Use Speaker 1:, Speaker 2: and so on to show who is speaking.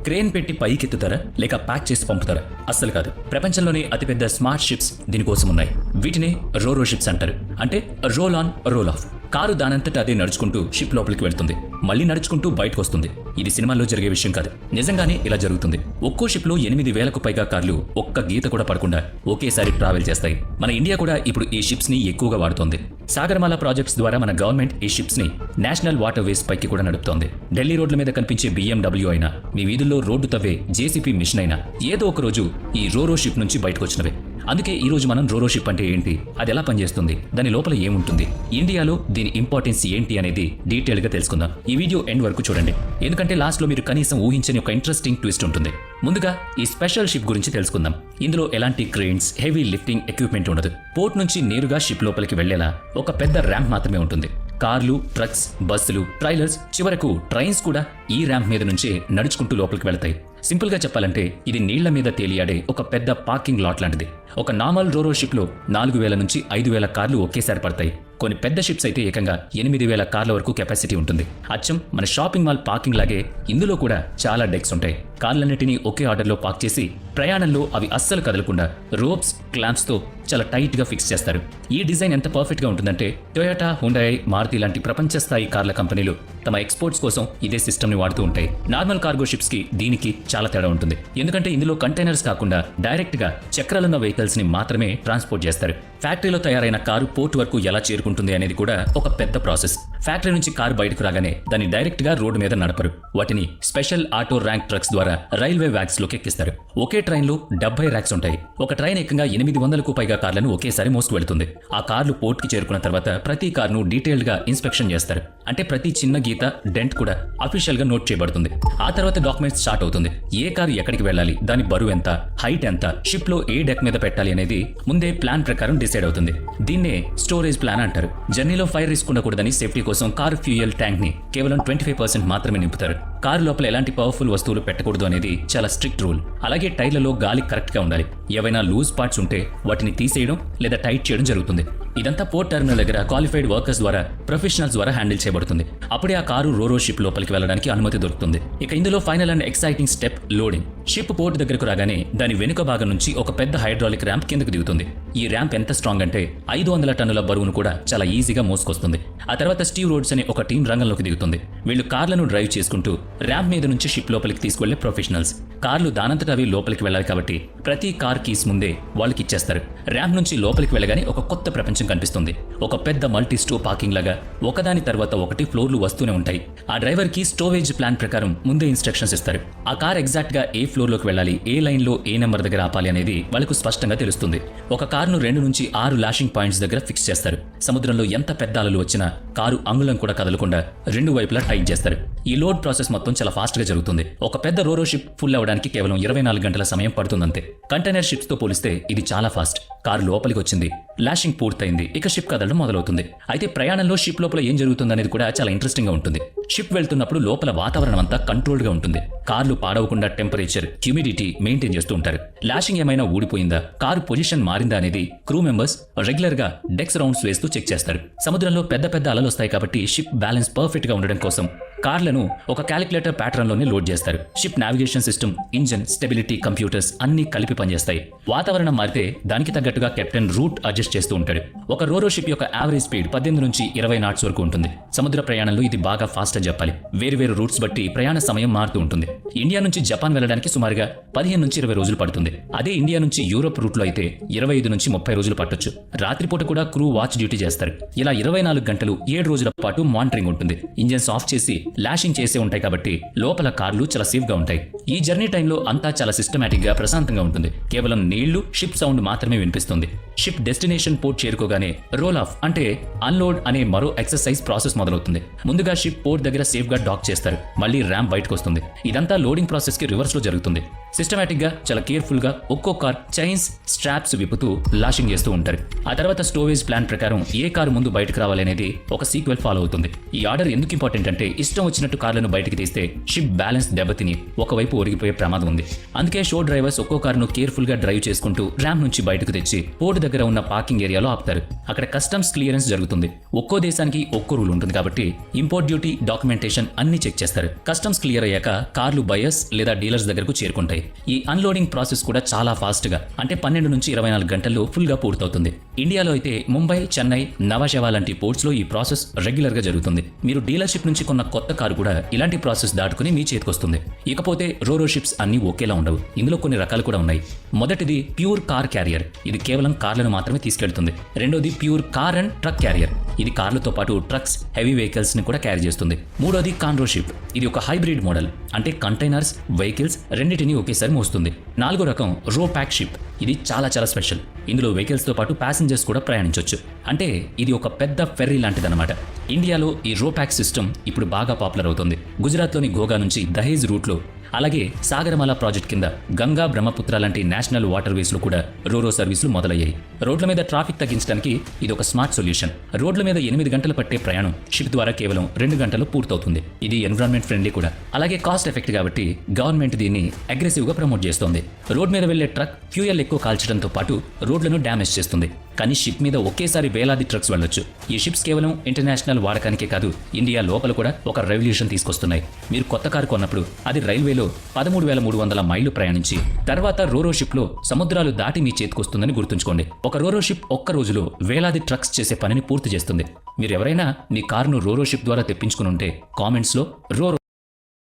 Speaker 1: Crane పెట్టి పైకెత్తుతారా లేక pack చేసి పంపుతారా? అస్సలు కాదు. ప్రపంచంలోనే అతిపెద్ద స్మార్ట్ షిప్స్ దీనికోసం ఉన్నాయి. వీటినే రోరో షిప్స్ అంటారు. అంటే roll on roll off. Car దానంతట అదే నడుచుకుంటూ షిప్ లోపలికి వెళ్తుంది, మళ్ళీ నడుచుకుంటూ బయటకు వస్తుంది. ఇది సినిమాల్లో జరిగే విషయం కాదు, నిజంగానే ఇలా జరుగుతుంది. ఒక్కో షిప్ లో 8,000కు పైగా కార్లు ఒక్క గీత కూడా పడకుండా ఒకేసారి ట్రావెల్ చేస్తాయి. మన ఇండియా కూడా ఇప్పుడు ఈ షిప్స్ ని ఎక్కువగా వాడుతోంది. సాగరమాల ప్రాజెక్ట్స్ ద్వారా మన గవర్నమెంట్ ఈ షిప్స్ ని నేషనల్ వాటర్ వేస్ పైకి కూడా నడుపుతోంది. ఢిల్లీ రోడ్ల మీద కనిపించే BMW అయినా, మీ వీధుల్లో రోడ్డు తవ్వే JCP మిషన్ అయినా ఏదో ఒక రోజు ఈ రోరో షిప్ నుంచి బయటకు వచ్చినవే. అందుకే ఈ రోజు మనం రోరో షిప్ అంటే ఏంటి, అది ఎలా పనిచేస్తుంది, దాని లోపల ఏముంటుంది, ఇండియాలో దీని ఇంపార్టెన్స్ ఏంటి అనేది డీటెయిల్ గా తెలుసుకుందాం. ఈ వీడియో ఎండ్ వరకు చూడండి, ఎందుకంటే లాస్ట్ లో మీరు కనీసం ఊహించని ఒక ఇంట్రెస్టింగ్ ట్విస్ట్ ఉంటుంది. ముందుగా ఈ స్పెషల్ షిప్ గురించి తెలుసుకుందాం. ఇందులో ఎలాంటి క్రేన్స్, హెవీ లిఫ్టింగ్ ఎక్విప్మెంట్ ఉండదు. పోర్ట్ నుంచి నేరుగా షిప్ లోపలికి వెళ్లేలా ఒక పెద్ద ర్యాంప్ మాత్రమే ఉంటుంది. కార్లు, ట్రక్స్, బస్సులు, ట్రైలర్స్, చివరకు ట్రైన్స్ కూడా ఈ ర్యాంప్ మీద నుంచే నడుచుకుంటూ లోపలికి వెళ్తాయి. సింపుల్ గా చెప్పాలంటే ఇది నీళ్ల మీద తేలియాడే ఒక పెద్ద పార్కింగ్ లాట్ లాంటిది. ఒక నార్మల్ రోరో షిప్ లో 4,000 నుంచి 5,000 కార్లు ఒకేసారి పడతాయి. కొన్ని పెద్ద షిప్స్ అయితే ఏకంగా 8,000 కార్ల వరకు కెపాసిటీ ఉంటుంది. అచ్చం మన షాపింగ్ మాల్ పార్కింగ్ లాగే ఇందులో కూడా చాలా డెక్స్ ఉంటాయి. కార్లన్నిటినీ ఒకే ఆర్డర్లో పార్క్ చేసి ప్రయాణంలో అవి అస్సలు కదలకుండా రోప్స్, క్లాంప్స్ తో చాలా టైట్ గా ఫిక్స్ చేస్తారు. ఈ డిజైన్ ఎంత పర్ఫెక్ట్ గా ఉంటుందంటే టొయోటా, హుండాయ్, మారుతి లాంటి ప్రపంచ స్థాయి కార్ల కంపెనీలు తమ ఎక్స్పోర్ట్స్ కోసం ఇదే సిస్టమ్ ని వాడుతూ ఉంటాయి. నార్మల్ కార్గో షిప్స్ కి దీనికి చాలా తేడా ఉంటుంది. ఎందుకంటే ఇందులో కంటైనర్స్ కాకుండా డైరెక్ట్ గా చక్రాలున్న వెహికల్స్ ని మాత్రమే ట్రాన్స్పోర్ట్ చేస్తారు. ఫ్యాక్టరీలో తయారైన కారు పోర్ట్ వరకు ఎలా చేరుకుంటుంది అనేది కూడా ఒక పెద్ద ప్రాసెస్. ఫ్యాక్టరీ నుంచి కారు బయటకు రాగానే దాన్ని డైరెక్ట్ గా రోడ్డు మీద నడపరు. వాటిని స్పెషల్ ఆటో ర్యాంక్ ట్రక్స్ ద్వారా రైల్వే వ్యాక్స్ లోకి ఎక్కిస్తారు. ఒకే ట్రైన్ లో 70 ర్యాక్స్ ఉంటాయి. ఒక ట్రైన్ ఏకంగా 800కు పైగా కార్లను ఒకేసారి మోసుకు వెళుతుంది. ఆ కార్లు పోర్ట్ కి చేరుకున్న తర్వాత ప్రతి కార్ను డీటెయిల్డ్ గా ఇన్స్పెక్షన్ చేస్తారు. అంటే ప్రతి చిన్న గీత, డెంట్ కూడా అఫీషియల్ గా నోట్ చేయబడుతుంది. ఆ తర్వాత డాక్యుమెంట్స్ స్టార్ట్ అవుతుంది. ఏ కారు ఎక్కడికి వెళ్ళాలి, దాని బరువు ఎంత, హైట్ ఎంత, షిప్ లో ఏ డెక్ మీద పెట్టాలి అనేది ముందే ప్లాన్ ప్రకారం డిసైడ్ అవుతుంది. దీన్నే స్టోరేజ్ ప్లాన్ అంటారు. జర్నీలో ఫైర్ రిస్క్ ఉండకూడదని సేఫ్టీ కోసం కారు ఫ్యూయల్ ట్యాంక్ ని కేవలం 25% మాత్రమే నింపుతారు. కారు లోపల ఎలాంటి పవర్ఫుల్ వస్తువులు పెట్టకూడదు అనేది చాలా స్ట్రిక్ట్ రూల్. అలాగే టైర్లలో గాలి కరెక్ట్ గా ఉండాలి. ఏవైనా లూజ్ పార్ట్స్ ఉంటే వాటిని తీసేయడం లేదా టైట్ చేయడం జరుగుతుంది. ఇదంతా పోర్ట్ టెర్మినల్ దగ్గర క్వాలిఫైడ్ వర్కర్స్ ద్వారా, ప్రొఫెషనల్స్ ద్వారా హ్యాండిల్ చేయబడుతుంది. అప్పుడే ఆ కారు రోరో షిప్ లోపలికి వెళ్ళడానికి అనుమతి దొరుకుతుంది. ఇక ఇందులో final and exciting step loading. Ship port దగ్గరకు రాగానే దాని వెనుక భాగం నుంచి ఒక పెద్ద హైడ్రాలిక్ ర్యాంప్ కిందకు దిగుతుంది. ఈ ర్యాంప్ ఎంత స్ట్రాంగ్ అంటే 500 టన్నుల బరువును కూడా చాలా ఈజీగా మోసుకొస్తుంది. ఆ తర్వాత స్టీవ్ రోడ్స్ అనే ఒక టీం రంగంలోకి దిగుతుంది. వీళ్ళు కార్లను డ్రైవ్ చేసుకుంటూ ర్యాంప్ మీద నుంచి షిప్ లోపలికి తీసుకెళ్లే ప్రొఫెషనల్స్. కార్లు దానంతట అవి లోపలికి వెళ్ళాలి కాబట్టి ప్రతి కార్ కీస్ ముందే వాళ్ళకి ఇచ్చేస్తారు. ర్యాంప్ నుంచి లోపలికి వెళ్ళగానే ఒక కొత్త ప్రపంచం కనిపిస్తుంది. ఒక పెద్ద మల్టీ స్టో పార్కింగ్ లాగా ఒకదాని తర్వాత ఒకటి ఫ్లోర్లు వస్తూనే ఉంటాయి. ఆ డ్రైవర్ కి స్టోవేజ్ ప్లాన్ ప్రకారం ముందే ఇన్స్ట్రక్షన్స్ ఇస్తారు. ఆ కార్ ఎగ్జాక్ట్ గా ఏ ఫ్లోర్ లోకి వెళ్ళాలి, ఏ లైన్ లో ఏ నెంబర్ దగ్గర ఆపాలి అనేది వాళ్ళకు స్పష్టంగా తెలుస్తుంది. ఒక కారును 2 నుంచి 6 లాషింగ్ పాయింట్స్ దగ్గర ఫిక్స్ చేస్తారు. సముద్రంలో ఎంత పెద్ద అలలు వచ్చినా కారు అంగుళం కూడా కదలకుండా 2 వైపులా టైట్ చేస్తారు. ఈ లోడ్ ప్రాసెస్ మొత్తం చాలా ఫాస్ట్ గా జరుగుతుంది. ఒక పెద్ద రోరో షిప్ ఫుల్ అవడానికి కేవలం 24 గంటల సమయం పడుతుందంతే. కంటైనర్ షిప్స్ తో పోలిస్తే ఇది చాలా ఫాస్ట్. కారు లోపలికి వచ్చింది, లాషింగ్ పూర్తయింది, ఇక షిప్ కదలడం మొదలవుతుంది. అయితే ప్రయాణంలో షిప్ లోపల ఏం జరుగుతుంది అనేది కూడా చాలా ఇంట్రెస్టింగ్ గా ఉంటుంది. షిప్ వెళ్తున్నప్పుడు లోపల వాతావరణం అంతా కంట్రోల్డ్ గా ఉంటుంది. కార్లు పాడవకుండా టెంపరేచర్, హ్యూమిడిటీ మెయింటైన్ చేస్తూ ఉంటారు. లాషింగ్ ఏమైనా ఊడిపోయిందా, కారు పొజిషన్ మారిందా అనేది క్రూ మెంబర్స్ రెగ్యులర్ గా డెక్స్ రౌండ్స్ వేస్తూ చెక్ చేస్తారు. సముద్రంలో పెద్ద పెద్ద అలలు వస్తాయి కాబట్టి షిప్ బ్యాలెన్స్ పర్ఫెక్ట్ గా ఉండడం కోసం కార్లను ఒక క్యాలిక్యులేటర్ ప్యాటర్న్ లోనే లోడ్ చేస్తారు. Ship navigation system, engine, stability, computers అన్ని కలిపి పనిచేస్తాయి. వాతావరణం మారితే దానికి తగ్గట్టుగా కెప్టెన్ రూట్ అడ్జస్ట్ చేస్తూ ఉంటాడు. ఒక రోరో షిప్ యొక్క యావరేజ్ స్పీడ్ 18 నుంచి 20 knots వరకు ఉంటుంది. సముద్ర ప్రయాణంలో ఇది బాగా ఫాస్ట్ అని చెప్పాలి. వేరు రూట్స్ బట్టి ప్రయాణ సమయం మారుతూ ఉంటుంది. ఇండియా నుంచి జపాన్ వెళ్ళడానికి సుమారుగా 15 నుంచి 20 రోజులు పడుతుంది. అదే ఇండియా నుంచి యూరోప్ రూట్ లో అయితే 25 నుంచి 30 రోజులు పట్టొచ్చు. రాత్రిపూట కూడా క్రూ వాచ్ డ్యూటీ చేస్తారు. ఇలా 24 గంటలు 7 రోజుల పాటు మానిటరింగ్ ఉంటుంది. ఇంజన్స్ ఆఫ్ చేసి లాషింగ్ చేసే ఉంటాయి కాబట్టి లోపల కార్లు చాలా సేఫ్ గా ఉంటాయి. ఈ జర్నీ టైంలో అంతా చాలా సిస్టమేటిక్ గా, ప్రశాంతంగా ఉంటుంది. కేవలం నీళ్లు, షిప్ సౌండ్ మాత్రమే వినిపిస్తుంది. షిప్ డెస్టినేషన్ పోర్ట్ చేరుకోగానే రోల్ ఆఫ్ అంటే అన్లోడ్ అనే మరో ఎక్సర్సైజ్ ప్రాసెస్ మొదలవుతుంది. ముందుగా షిప్ పోర్ట్ దగ్గర సేఫ్ గా డాక్ చేస్తారు. మళ్ళీ ర్యాంప్ బయటకు వస్తుంది. ఇదంతా లోడింగ్ ప్రాసెస్ కి రివర్స్ లో జరుగుతుంది. సిస్టమేటిక్ గా, చాలా కేర్ఫుల్ గా ఒక్కో కార్ చైన్స్, స్ట్రాప్స్ విప్పుతూ లాషింగ్ చేస్తూ ఉంటారు. ఆ తర్వాత స్టోవేజ్ ప్లాన్ ప్రకారం ఏ కారు ముందు బయటకు రావాలి అనేది ఒక సీక్వెల్ ఫాలో అవుతుంది. ఈ ఆర్డర్ ఎందుకు ఇంపార్టెంట్ అంటే ఈ ఇష్టం వచ్చినట్టు కార్లను బయటికి తీస్తే షిప్ బ్యాలెన్స్ దెబ్బతిని ఒకవైపు ఒరిగిపోయే ప్రమాదం ఉంది. అందుకే షో డ్రైవర్స్ ఒక్కో కారును కేర్ఫుల్ గా డ్రైవ్ చేసుకుంటూ ర్యామ్ నుంచి బయటకు తెచ్చి పోర్ట్ దగ్గర ఉన్న పార్కింగ్ ఏరియాలో ఆపుతారు. అక్కడ కస్టమ్స్ క్లియరెన్స్ జరుగుతుంది. ఒక్కో దేశానికి ఒక్కో రూల్ ఉంటుంది కాబట్టి ఇంపోర్ట్ డ్యూటీ, డాక్యుమెంటేషన్ అన్ని చెక్ చేస్తారు. కస్టమ్స్ క్లియర్ అయ్యాక కార్లు బయర్స్ లేదా డీలర్స్ దగ్గరకు చేరుకుంటాయి. ఈ అన్లోడింగ్ ప్రాసెస్ కూడా చాలా ఫాస్ట్ గా, అంటే 12 నుంచి 24 గంటల్లో ఫుల్ గా పూర్తవుతుంది. ఇండియాలో అయితే ముంబై, చెన్నై, నవాషెవా లాంటి పోర్ట్స్ లో ఈ ప్రాసెస్ రెగ్యులర్ గా జరుగుతుంది. మీరు డీలర్షిప్ నుంచి కొన్న కొత్త కారు కూడా ఇలాంటి ప్రాసెస్ దాటుకుని మీ చేతికొస్తుంది. ఇకపోతే రోరో షిప్స్ అన్ని ఒకేలా ఉండవు. ఇందులో కొన్ని రకాలు కూడా ఉన్నాయి. మొదటిది ప్యూర్ కార్ క్యారియర్. ఇది కేవలం కార్లను మాత్రమే తీసుకెళ్తుంది. రెండోది pure car and truck carrier. ఇది కార్లతో పాటు ట్రక్స్, హెవీ వెహికల్స్ ని కూడా క్యారీ చేస్తుంది. మూడోది కాన్రో షిప్. ఇది ఒక హైబ్రిడ్ మోడల్, అంటే కంటైనర్స్, వెహికల్స్ రెండింటినీ ఒకేసారి మోస్తుంది. నాలుగో రకం రో ప్యాక్ షిప్. ఇది చాలా చాలా స్పెషల్. ఇందులో వెహికల్స్ తో పాటు ప్యాసింజర్స్ కూడా ప్రయాణించవచ్చు. అంటే ఇది ఒక పెద్ద ఫెర్రీ లాంటిదన్నమాట. ఇండియాలో ఈ రో ప్యాక్ సిస్టమ్ ఇప్పుడు బాగా పాపులర్ అవుతుంది. గుజరాత్లోని ఘోగా నుంచి దహేజ్ రూట్లో, అలాగే సాగరమాల ప్రాజెక్ట్ కింద గంగా, బ్రహ్మపుత్ర లాంటి నేషనల్ వాటర్ వేస్ లో కూడా రోరో సర్వీసులు మొదలయ్యాయి. రోడ్ల మీద ట్రాఫిక్ తగ్గించడానికి ఇది ఒక స్మార్ట్ సొల్యూషన్. రోడ్ల మీద 8 గంటలు పట్టే ప్రయాణం షిప్ ద్వారా కేవలం 2 గంటల్లో పూర్తవుతుంది. ఇది ఎన్విరాన్మెంట్ ఫ్రెండ్లీ కూడా, అలాగే కాస్ట్ ఎఫెక్ట్ కాబట్టి గవర్నమెంట్ దీన్ని అగ్రెసివ్ గా ప్రమోట్ చేస్తోంది. రోడ్ మీద వెళ్లే ట్రక్ ఫ్యూయల్ ఎక్కువ కాల్చడంతో పాటు రోడ్లను డ్యామేజ్ చేస్తుంది. కానీ షిప్ మీద ఒకేసారి వేలాది ట్రక్స్ వెళ్ళొచ్చు. ఈ షిప్స్ కేవలం ఇంటర్నేషనల్ వాడకానికే కాదు, ఇండియా లోపల కూడా ఒక రెవల్యూషన్ తీసుకొస్తున్నాయి. మీరు కొత్త కారు కొన్నప్పుడు అది రైల్వేలో 13,300 మైళ్లు ప్రయాణించి తర్వాత రోరో షిప్ లో సముద్రాలు దాటి మీ చేతికొస్తుందని గుర్తుంచుకోండి. ఒక రోరో షిప్ ఒక్క రోజులో వేలాది ట్రక్స్ చేసే పనిని పూర్తి చేస్తుంది. మీరు ఎవరైనా మీ కారును రోరో షిప్ ద్వారా తెప్పించుకుని ఉంటే కామెంట్స్ లో రోరో